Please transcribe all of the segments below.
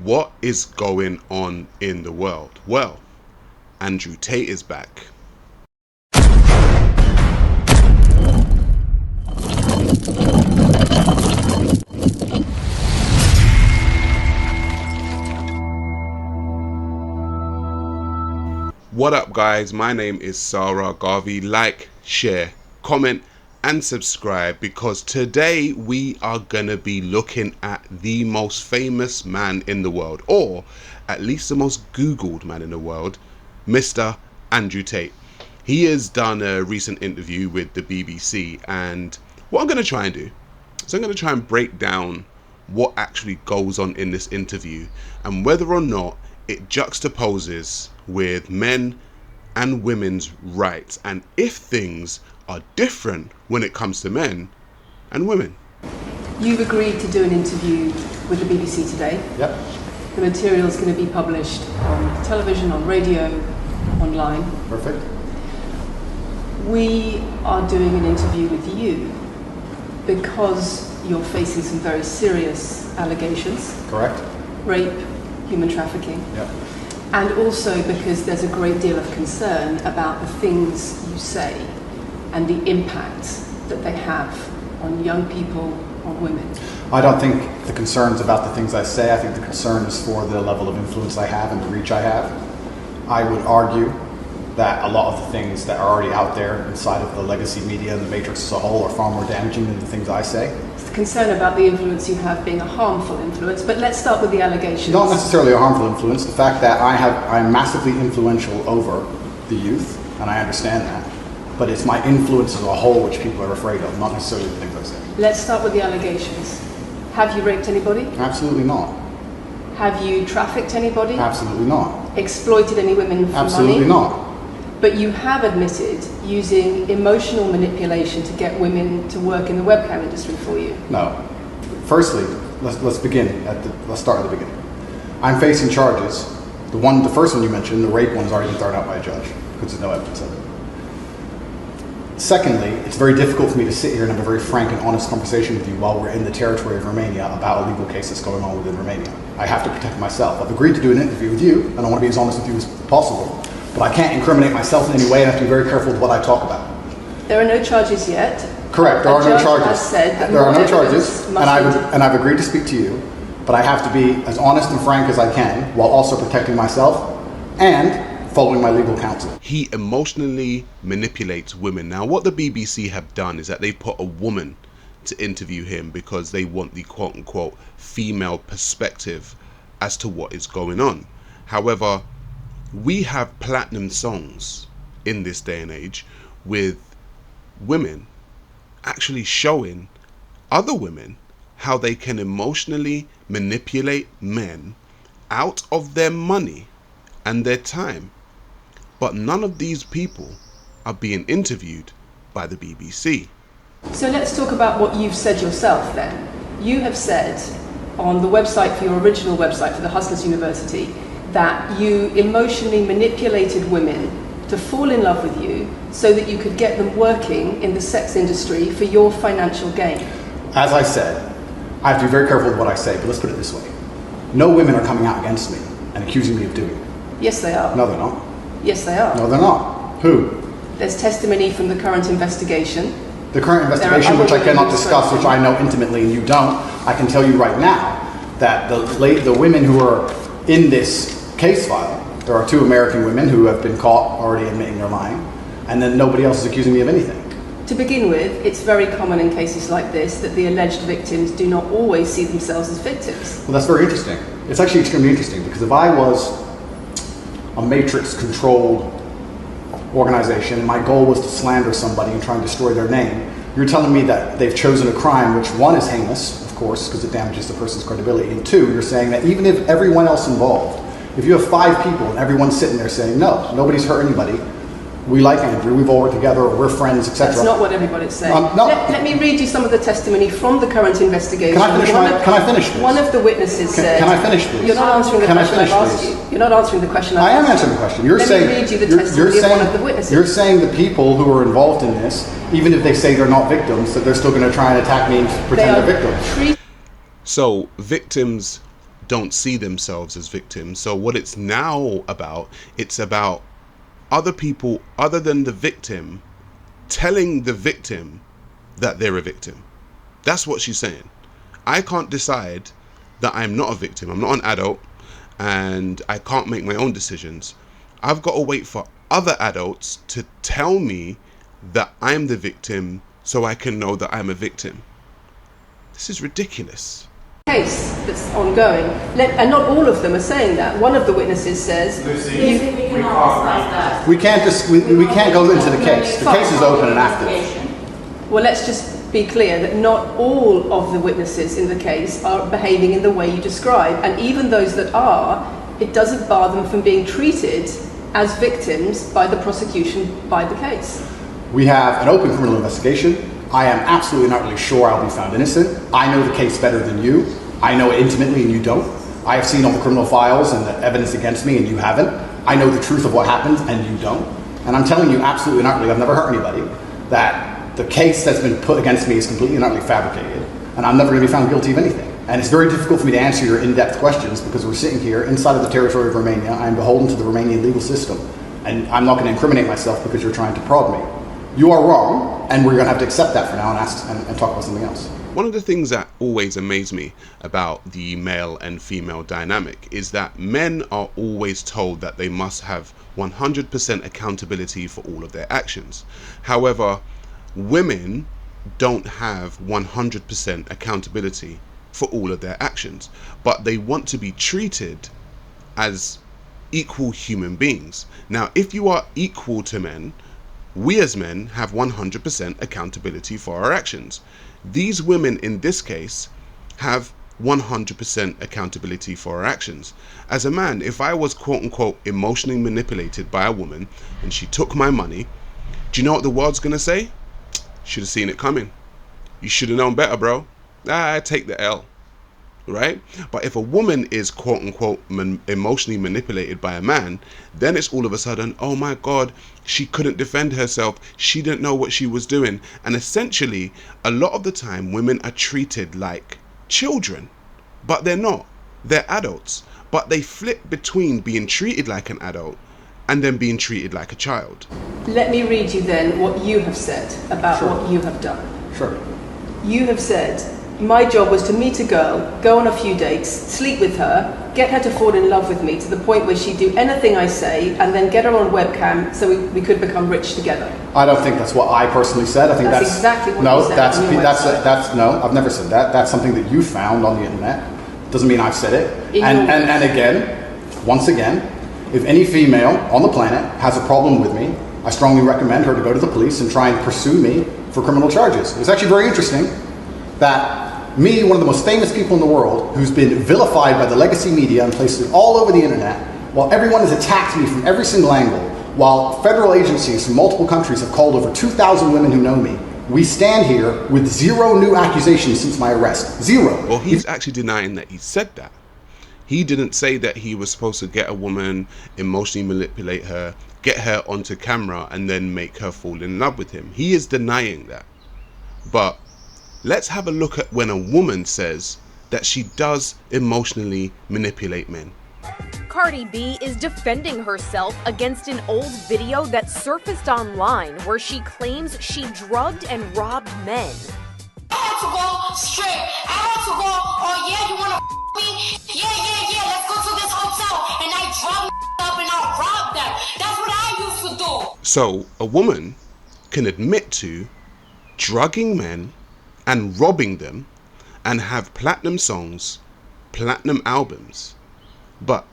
What is going on in the world? Well, Andrew Tate is back. What up, guys? My name is Sa Ra Garvey. Like, share, comment and subscribe, because today we are gonna be looking at the most famous man in the world, or at least the most googled man in the world, Mr. Andrew Tate. He has done a recent interview with the BBC, and what I'm gonna try and do is I'm gonna try and break down what actually goes on in this interview and whether or not it juxtaposes with men and women's rights, and if things are different when it comes to men and women. You've agreed to do an interview with the BBC today. Yep. The material is going to be published on television, on radio, online. Perfect. We are doing an interview with you because you're facing some very serious allegations. Correct. Rape, human trafficking. Yep. And also because there's a great deal of concern about the things you say and the impact that they have on young people, on women. I don't think the concern's about the things I say. I think the concern is for the level of influence I have and the reach I have. I would argue that a lot of the things that are already out there inside of the legacy media and the matrix as a whole are far more damaging than the things I say. It's the concern about the influence you have being a harmful influence, but let's start with the allegations. Not necessarily a harmful influence. The fact that I'm massively influential over the youth, and I understand that. But it's my influence as a whole which people are afraid of, not necessarily the things I say. Let's start with the allegations. Have you raped anybody? Absolutely not. Have you trafficked anybody? Absolutely not. Exploited any women for Absolutely money? not. But you have admitted using emotional manipulation to get women to work in the webcam industry for you. No. Firstly, let's begin let's start at the beginning. I'm facing charges. The first one you mentioned, the rape one, has already been thrown out by a judge because there's no evidence of it. Secondly, it's very difficult for me to sit here and have a very frank and honest conversation with you while we're in the territory of Romania about a legal case that's going on within Romania. I have to protect myself. I've agreed to do an interview with you, and I want to be as honest with you as possible. But I can't incriminate myself in any way, and I have to be very careful with what I talk about. There are no charges yet. Correct, there are no charges. Has said that there are no charges, and and I've agreed to speak to you, but I have to be as honest and frank as I can while also protecting myself and following my legal counsel. He emotionally manipulates women. Now, what the BBC have done is that they put a woman to interview him because they want the quote-unquote female perspective as to what is going on. However, we have platinum songs in this day and age with women actually showing other women how they can emotionally manipulate men out of their money and their time. But none of these people are being interviewed by the BBC. So let's talk about what you've said yourself then. You have said on the website, for your original website for the Hustlers University, that you emotionally manipulated women to fall in love with you so that you could get them working in the sex industry for your financial gain. As I said, I have to be very careful with what I say, but let's put it this way. No women are coming out against me and accusing me of doing it. Yes, they are. No, they're not. Yes, they are. No, they're not. Who? There's testimony from the current investigation. The current investigation, which I cannot discuss, which I know intimately and you don't, I can tell you right now that the women who are in this case file, there are 2 American women who have been caught already admitting they're lying, and then nobody else is accusing me of anything. To begin with, it's very common in cases like this that the alleged victims do not always see themselves as victims. Well, that's very interesting. It's actually extremely interesting, because if I was a matrix-controlled organization and my goal was to slander somebody and try and destroy their name, you're telling me that they've chosen a crime which, 1, is heinous, of course, because it damages the person's credibility, and 2, you're saying that even if everyone else involved, if you have 5 people and everyone's sitting there saying, no, nobody's hurt anybody, we like Andrew, we've all worked together, we're friends, etc. That's not what everybody's saying. No. Let me read you some of the testimony from the current investigation. Can I finish this? One of the witnesses said... Can I finish this? You're not answering the question I've asked you. You're not answering the question I've asked you. I am answering the question. Let me read you the testimony of one of the witnesses. You're saying the people who are involved in this, even if they say they're not victims, that they're still going to try and attack me and pretend they're victims. So victims don't see themselves as victims. So what it's now about, it's about other people other than the victim telling the victim that they're a victim. That's what she's saying. I can't decide that I'm not a victim. I'm not an adult, and I can't make my own decisions. I've got to wait for other adults to tell me that I'm the victim so I can know that I'm a victim. This is ridiculous. Case that's ongoing, and not all of them are saying that. One of the witnesses says, We can't go into the case. The case is open and active. Well, let's just be clear that not all of the witnesses in the case are behaving in the way you describe, and even those that are, it doesn't bar them from being treated as victims by the prosecution by the case. We have an open criminal investigation. I am absolutely not really sure I'll be found innocent. I know the case better than you. I know it intimately and you don't. I have seen all the criminal files and the evidence against me and you haven't. I know the truth of what happened and you don't. And I'm telling you absolutely not really, I've never hurt anybody, that the case that's been put against me is completely and utterly fabricated. And I'm never going to be found guilty of anything. And it's very difficult for me to answer your in-depth questions because we're sitting here inside of the territory of Romania. I'm beholden to the Romanian legal system. And I'm not going to incriminate myself because you're trying to prod me. You are wrong, and we're going to have to accept that for now and talk about something else. One of the things that always amazed me about the male and female dynamic is that men are always told that they must have 100% accountability for all of their actions. However, women don't have 100% accountability for all of their actions, but they want to be treated as equal human beings. Now, if you are equal to men, we as men have 100% accountability for our actions. These women in this case have 100% accountability for our actions. As a man, if I was quote unquote emotionally manipulated by a woman and she took my money, do you know what the world's gonna say? Should have seen it coming. You should have known better, bro. I take the L. Right? But if a woman is quote unquote emotionally manipulated by a man, then it's all of a sudden, oh my God, she couldn't defend herself. She didn't know what she was doing. And essentially, a lot of the time, women are treated like children, but they're not. They're adults, but they flip between being treated like an adult and then being treated like a child. Let me read you then what you have said about Sure. what you have done. Sure. You have said, my job was to meet a girl, go on a few dates, sleep with her, get her to fall in love with me to the point where she'd do anything I say, and then get her on webcam so we could become rich together. I don't think that's what I personally said. I think That's exactly what no, you said that's on your website. that's no, I've never said that. That's something that you found on the internet. Doesn't mean I've said it. In And, your and and again, once again, if any female on the planet has a problem with me, I strongly recommend her to go to the police and try and pursue me for criminal charges. It's actually very interesting that me, one of the most famous people in the world, who's been vilified by the legacy media and places all over the internet, while everyone has attacked me from every single angle, while federal agencies from multiple countries have called over 2,000 women who know me, we stand here with zero new accusations since my arrest. Zero. Well, he's actually denying that he said that. He didn't say that he was supposed to get a woman, emotionally manipulate her, get her onto camera, and then make her fall in love with him. He is denying that. But let's have a look at when a woman says that she does emotionally manipulate men. Cardi B is defending herself against an old video that surfaced online where she claims she drugged and robbed men. I had to go straight. I had to go, oh yeah, you wanna me? Yeah, let's go to this hotel. And I drug up and I robbed them. That's what I used to do. So a woman can admit to drugging men and robbing them and have platinum songs, platinum albums. But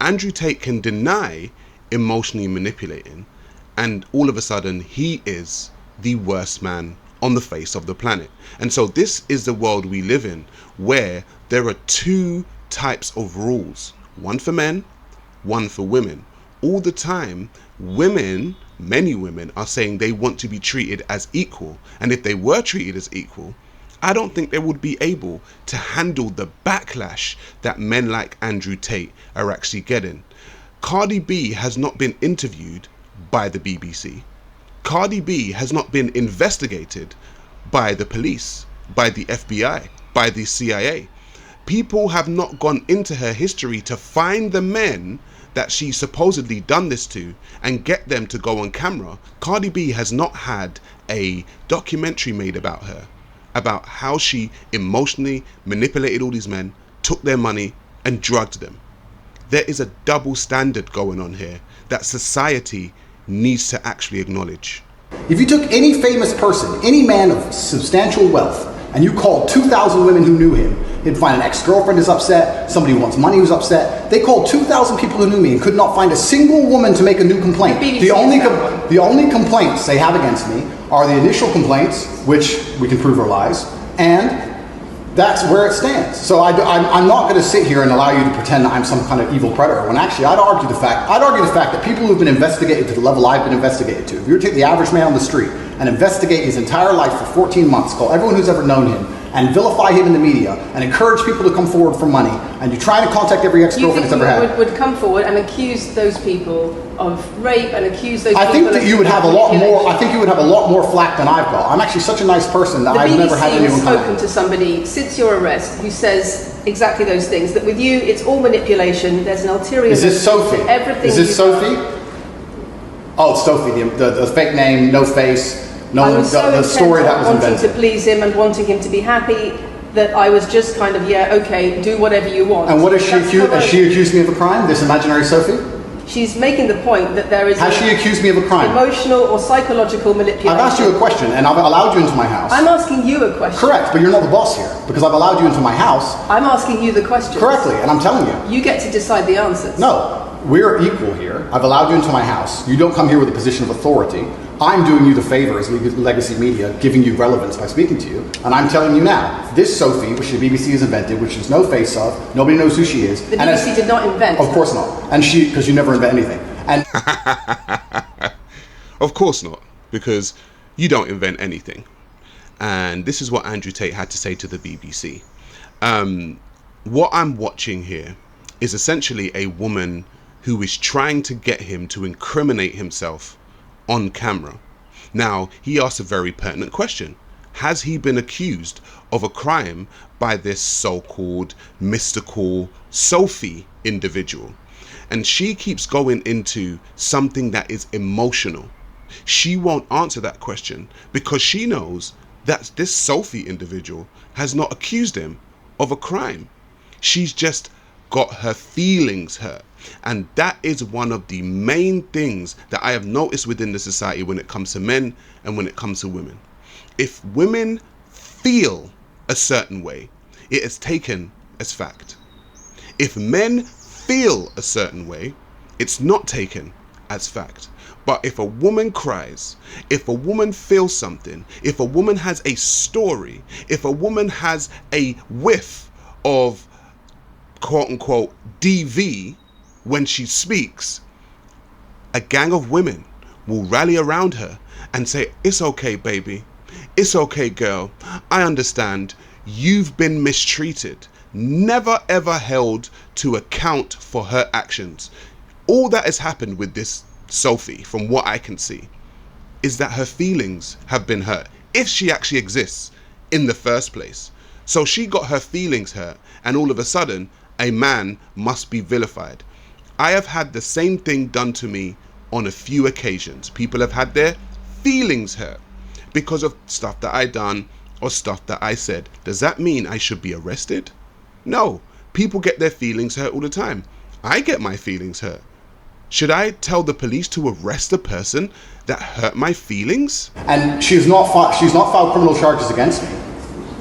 Andrew Tate can deny emotionally manipulating, and all of a sudden he is the worst man on the face of the planet. And so this is the world we live in, where there are two types of rules, one for men, one for women. All the time, women, many women are saying they want to be treated as equal, and if they were treated as equal, I don't think they would be able to handle the backlash that men like Andrew Tate are actually getting. Cardi B has not been interviewed by the BBC. Cardi B has not been investigated by the police, by the FBI, by the CIA. People have not gone into her history to find the men that she supposedly done this to and get them to go on camera. Cardi B has not had a documentary made about her, about how she emotionally manipulated all these men, took their money and drugged them. There is a double standard going on here that society needs to actually acknowledge. If you took any famous person, any man of substantial wealth, and you called 2,000 women who knew him, you'd find an ex-girlfriend is upset, somebody who wants money who's upset. They called 2,000 people who knew me and could not find a single woman to make a new complaint. The only complaints they have against me are the initial complaints, which we can prove are lies, and that's where it stands. So I'm not going to sit here and allow you to pretend that I'm some kind of evil predator, when actually I'd argue the fact that people who've been investigated to the level I've been investigated to, if you were to take the average man on the street and investigate his entire life for 14 months, call everyone who's ever known him, and vilify him in the media, and encourage people to come forward for money, and you try to contact every ex-girlfriend he's ever had. Would come forward and accuse those people of rape and accuse those people I think that you would have a lot more. I think you would have a lot more flack than I've got. I'm actually such a nice person that I've never had anyone come. The BBC has spoken to somebody since your arrest who says exactly those things. That with you, it's all manipulation. There's an ulterior. Is this Sophie? Everything. Is this Sophie? Oh, it's Sophie. The fake name, no face, the story that was invented. Wanting to please him and wanting him to be happy. That I was just kind of, yeah, okay, do whatever you want. And what is she accused? Has she accused me of a crime? This imaginary Sophie? She's making the point that there is. Has she accused me of a crime? Emotional or psychological manipulation. I've asked you a question, and I've allowed you into my house. I'm asking you a question. Correct, but you're not the boss here, because I've allowed you into my house. I'm asking you the question. Correctly, and I'm telling you. You get to decide the answers. No, we're equal here. I've allowed you into my house. You don't come here with a position of authority. I'm doing you the favor as legacy media, giving you relevance by speaking to you. And I'm telling you now, this Sophie, which the BBC has invented, which there's no face of, nobody knows who she is. The BBC did not invent. Of course not. And because you never invent anything. And of course not, because you don't invent anything. And this is what Andrew Tate had to say to the BBC. What I'm watching here is essentially a woman who is trying to get him to incriminate himself on camera. Now, he asked a very pertinent question. Has he been accused of a crime by this so-called mystical Sophie individual? And she keeps going into something that is emotional. She won't answer that question because she knows that this Sophie individual has not accused him of a crime. She's just got her feelings hurt. And that is one of the main things that I have noticed within the society when it comes to men and when it comes to women. If women feel a certain way, it is taken as fact. If men feel a certain way, it's not taken as fact. But if a woman cries, if a woman feels something, if a woman has a story, if a woman has a whiff of quote unquote DV, when she speaks, a gang of women will rally around her and say, it's okay, baby. It's okay, girl. I understand. You've been mistreated. Never ever held to account for her actions. All that has happened with this Sophie, from what I can see, is that her feelings have been hurt, if she actually exists in the first place. So she got her feelings hurt, and all of a sudden, a man must be vilified. I have had the same thing done to me on a few occasions. People have had their feelings hurt because of stuff that I done or stuff that I said. Does that mean I should be arrested? No. People get their feelings hurt all the time. I get my feelings hurt. Should I tell the police to arrest a person that hurt my feelings? And she's not filed criminal charges against me.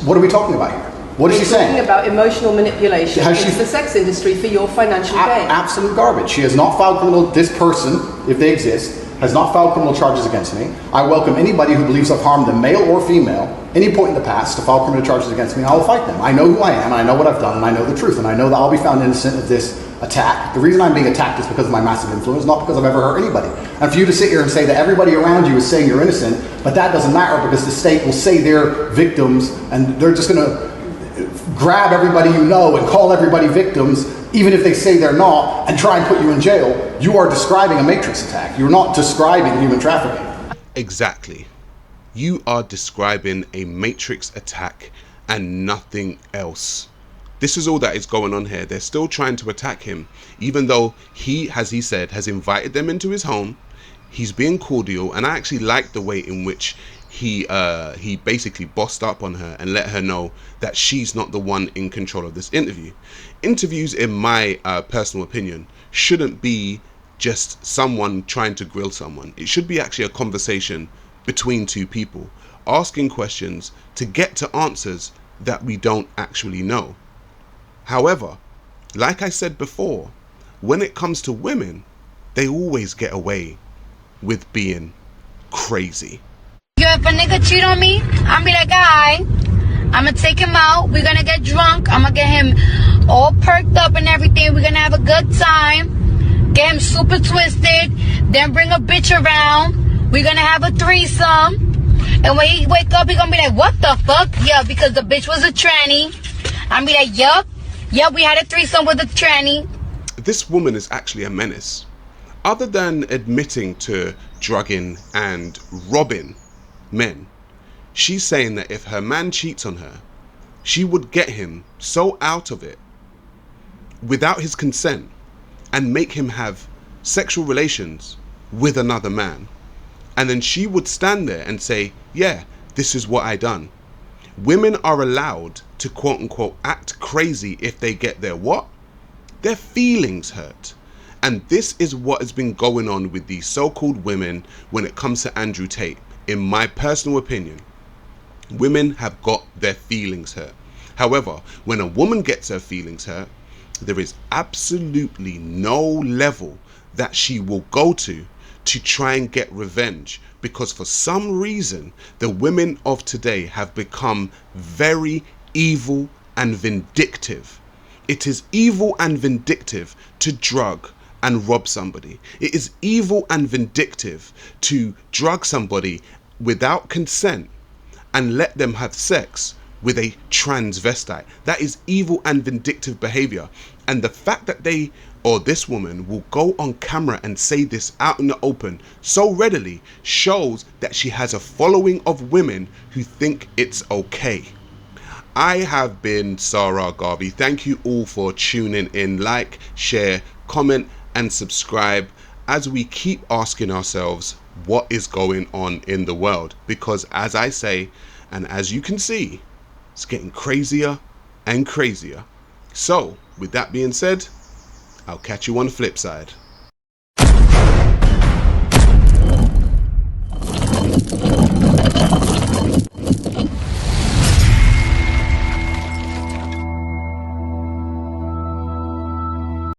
What are we talking about here? What is she saying? Talking about emotional manipulation. It's the sex industry for your financial gain. Absolute garbage. She has not filed criminal. This person, if they exist, has not filed criminal charges against me. I welcome anybody who believes I've harmed them, male or female, any point in the past, to file criminal charges against me, and I will fight them. I know who I am, and I know what I've done, and I know the truth, and I know that I'll be found innocent of this attack. The reason I'm being attacked is because of my massive influence, not because I've ever hurt anybody. And for you to sit here and say that everybody around you is saying you're innocent, but that doesn't matter because the state will say they're victims, and they're just going to grab everybody you know and call everybody victims, even if they say they're not, and try and put you in jail. You are describing a matrix attack. You're not describing human trafficking. Exactly. You are describing a matrix attack and nothing else. This is all that is going on here. They're still trying to attack him, even though he, as he said, has invited them into his home. He's being cordial, and I actually like the way in which he basically bossed up on her and let her know that she's not the one in control of this interview. Interviews, in my personal opinion, shouldn't be just someone trying to grill someone. It should be actually a conversation between two people, asking questions to get to answers that we don't actually know. However, like I said before, when it comes to women, they always get away with being crazy. Yo, if a nigga cheat on me, I'll be like, alright, I'ma take him out, we're gonna get drunk, I'ma get him all perked up and everything, we're gonna have a good time, get him super twisted, then bring a bitch around, we're gonna have a threesome, and when he wake up, he gonna be like, what the fuck? Yeah, because the bitch was a tranny. I'll be like, yup, we had a threesome with a tranny. This woman is actually a menace. Other than admitting to drugging and robbing men, she's saying that if her man cheats on her, she would get him so out of it without his consent and make him have sexual relations with another man. And then she would stand there and say, yeah, this is what I done. Women are allowed to quote unquote act crazy if they get their what? Their feelings hurt. And this is what has been going on with these so-called women when it comes to Andrew Tate. In my personal opinion, women have got their feelings hurt. However, when a woman gets her feelings hurt, there is absolutely no level that she will go to try and get revenge, because for some reason the women of today have become very evil and vindictive. It is evil and vindictive to drug and rob somebody. It is evil and vindictive to drug somebody without consent and let them have sex with a transvestite. That is evil and vindictive behavior. And the fact that they, or this woman, will go on camera and say this out in the open so readily shows that she has a following of women who think it's okay. I have been Sa Ra Garvey. Thank you all for tuning in. Like, share, comment and subscribe as we keep asking ourselves what is going on in the world, because as I say, and as you can see, it's getting crazier and crazier. So with that being said, I'll catch you on the flip side.